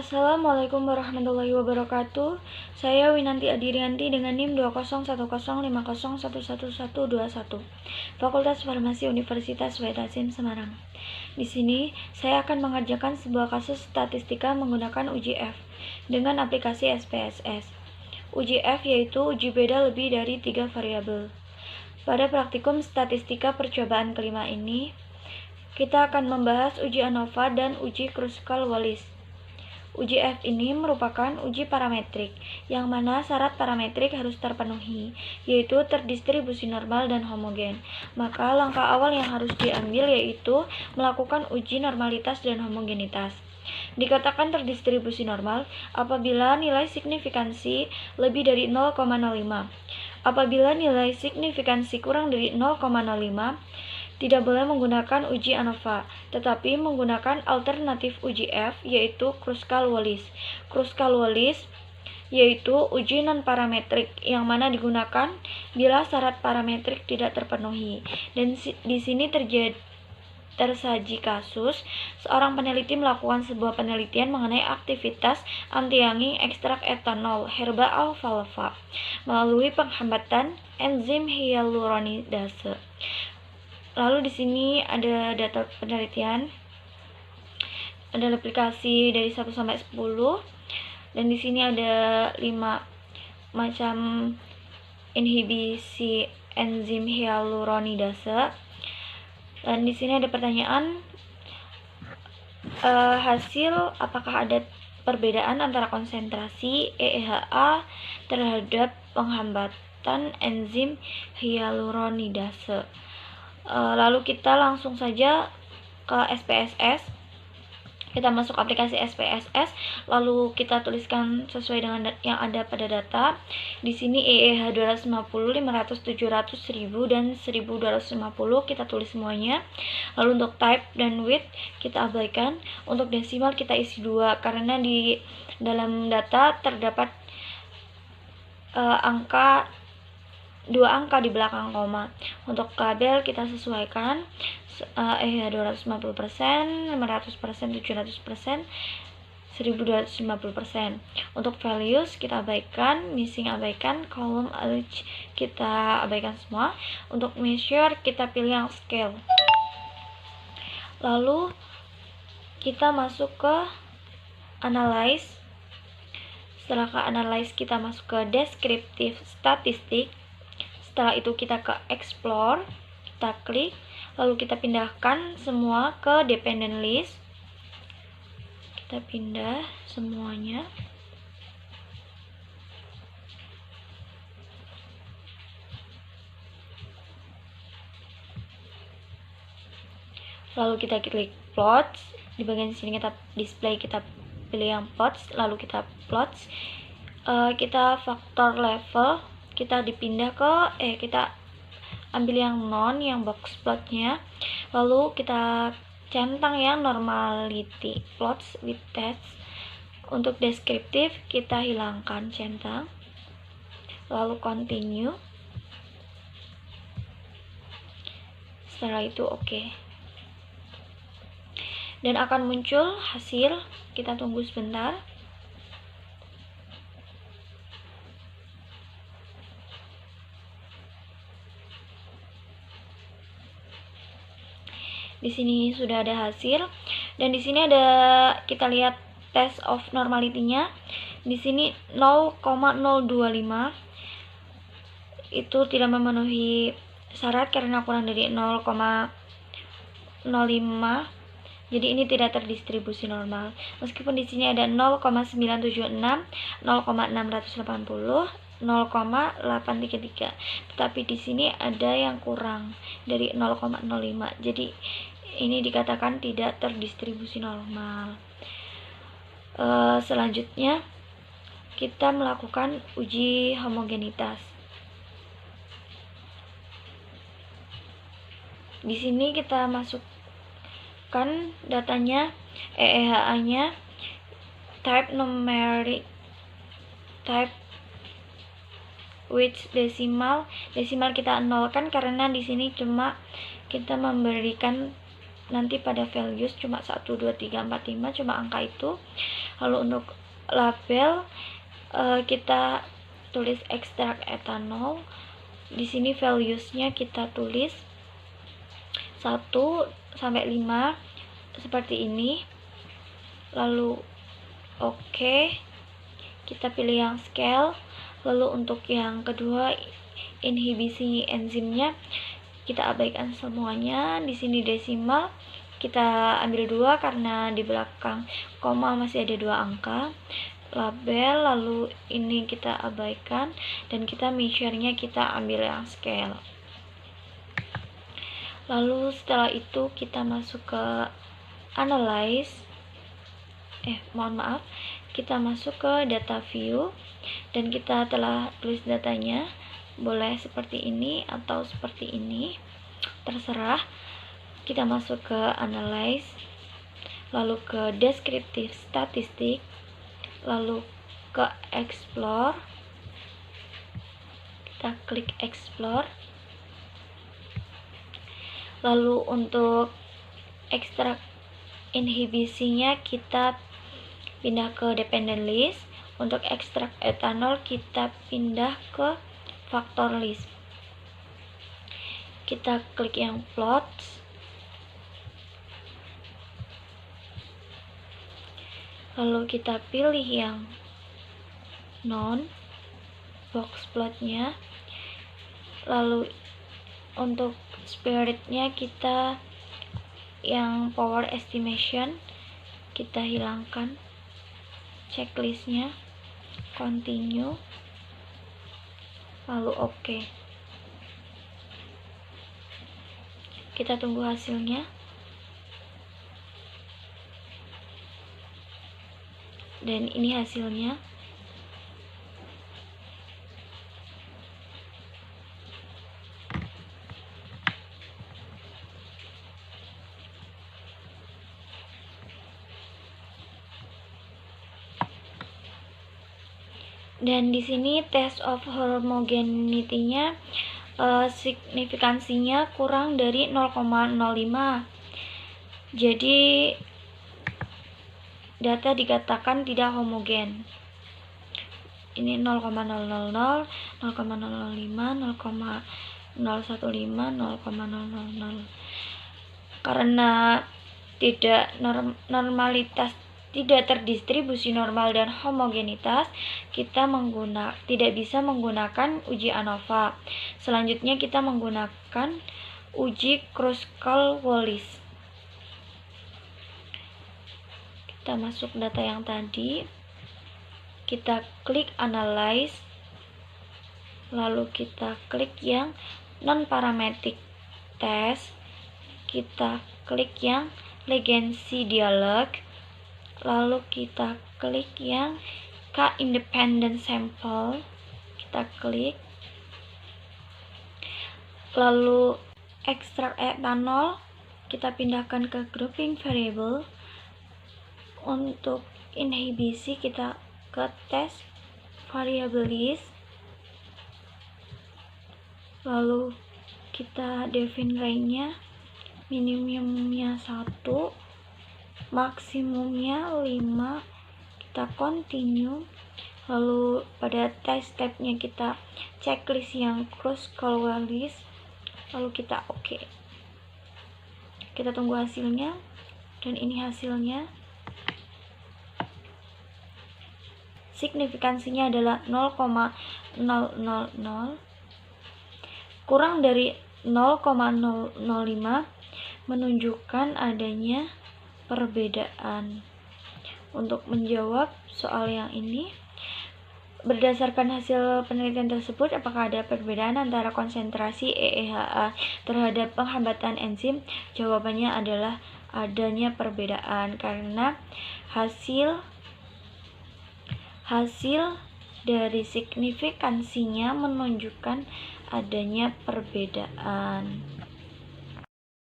Assalamualaikum warahmatullahi wabarakatuh. Saya Winanti Adirianti dengan NIM 2010501111121, Fakultas Farmasi Universitas Wetasim Semarang. Di sini saya akan mengerjakan sebuah kasus statistika menggunakan uji F dengan aplikasi SPSS. Uji F yaitu uji beda lebih dari 3 variabel. Pada praktikum statistika percobaan kelima ini, kita akan membahas uji ANOVA dan uji Kruskal-Wallis. Uji F ini merupakan uji parametrik, yang mana syarat parametrik harus terpenuhi, yaitu terdistribusi normal dan homogen. Maka langkah awal yang harus diambil yaitu melakukan uji normalitas dan homogenitas. Dikatakan terdistribusi normal apabila nilai signifikansi lebih dari 0,05. Apabila nilai signifikansi kurang dari 0,05, tidak boleh menggunakan uji ANOVA, tetapi menggunakan alternatif uji F, yaitu Kruskal-Wallis. Kruskal-Wallis yaitu uji non-parametrik, yang mana digunakan bila syarat parametrik tidak terpenuhi. Dan di sini tersaji kasus seorang peneliti melakukan sebuah penelitian mengenai aktivitas antiaging ekstrak etanol herba alfalfa melalui penghambatan enzim hyaluronidase. Lalu di sini ada data penelitian, ada aplikasi dari 1 sampai 10, dan di sini ada 5 macam inhibisi enzim hyaluronidase. Dan di sini ada pertanyaan, hasil apakah ada perbedaan antara konsentrasi EEHA terhadap penghambatan enzim hyaluronidase. Lalu kita langsung saja ke SPSS. Kita masuk aplikasi SPSS, lalu kita tuliskan sesuai dengan yang ada pada data. Di sini EEH 250, 500, 700, 1000 dan 1250 kita tulis semuanya. Lalu untuk type dan width kita abaikan. Untuk desimal kita isi 2 karena di dalam data terdapat 2 angka di belakang koma. Untuk label kita sesuaikan EEH 250%, 500%, 700%, 1250%. Untuk values kita abaikan, missing abaikan, column age kita abaikan semua. Untuk measure kita pilih yang scale. Lalu kita masuk ke analyze. Setelah ke analyze kita masuk ke descriptive statistik. Setelah itu kita ke explore, kita klik, lalu kita pindahkan semua ke dependent list. Kita pindah semuanya. Lalu kita klik plots. Di bagian sini kita display, kita pilih yang plots, lalu kita plots. Kita faktor level, kita dipindah ke kita ambil yang non, yang box plotnya, lalu kita centang yang normality plots with text. Untuk deskriptif kita hilangkan centang, lalu continue. Setelah itu oke. Dan akan muncul hasil, kita tunggu sebentar. Di sini sudah ada hasil, dan di sini ada, kita lihat test of normality-nya. Di sini 0,025 itu tidak memenuhi syarat karena kurang dari 0,05. Jadi ini tidak terdistribusi normal. Meskipun di sini ada 0,976, 0,680, 0,833, tetapi di sini ada yang kurang dari 0,05. Jadi ini dikatakan tidak terdistribusi normal. Selanjutnya kita melakukan uji homogenitas. Di sini kita masukkan datanya, EEHA-nya, type numeric, type which decimal kita nolkan karena di sini cuma kita memberikan nanti pada values cuma 1, 2, 3, 4, 5, cuma angka itu. Lalu untuk label kita tulis ekstrak etanol. Di sini values-nya kita tulis 1 sampai 5 seperti ini. Lalu oke, kita pilih yang scale. Lalu untuk yang kedua, inhibisi enzimnya kita abaikan semuanya. Di sini desimal kita ambil 2 karena di belakang koma masih ada 2 angka. Label, lalu ini kita abaikan, dan kita measure-nya kita ambil yang scale. Lalu setelah itu kita masuk ke analyze, kita masuk ke data view, dan kita telah tulis datanya. Boleh seperti ini atau seperti ini, terserah. Kita masuk ke analyze, lalu ke descriptive statistic, lalu ke explore. Kita klik explore. Lalu untuk ekstrak inhibisinya kita pindah ke dependent list. Untuk ekstrak etanol kita pindah ke factor list. Kita klik yang plots. Lalu kita pilih yang non box plotnya. Lalu untuk spiritnya kita yang power estimation kita hilangkan. Checklistnya continue, lalu oke. Kita tunggu hasilnya. Dan ini hasilnya. Dan di sini test of homogeneity-nya signifikansinya kurang dari 0,05. Jadi data dikatakan tidak homogen. Ini 0,000, 0,005, 0,015, 0,000. Karena tidak terdistribusi normal dan homogenitas, kita tidak bisa menggunakan uji ANOVA. Selanjutnya kita menggunakan uji Kruskal-Wallis. Kita masuk data yang tadi, kita klik analyze, lalu kita klik yang non-parametric test, kita klik yang legacy dialog, lalu kita klik yang K-independent sample, kita klik, lalu ekstrak etanol kita pindahkan ke grouping variable. Untuk inhibisi kita ke test variable list, lalu kita define range-nya, minimumnya 1, maksimumnya 5, kita continue. Lalu pada test step-nya kita checklist yang Kruskal-Wallis, lalu kita oke. Kita tunggu hasilnya, dan ini hasilnya. Signifikansinya adalah 0,000, kurang dari 0,005, menunjukkan adanya perbedaan. Untuk menjawab soal yang ini, berdasarkan hasil penelitian tersebut, apakah ada perbedaan antara konsentrasi EEHA terhadap penghambatan enzim? Jawabannya adalah adanya perbedaan, karena hasil dari signifikansinya menunjukkan adanya perbedaan.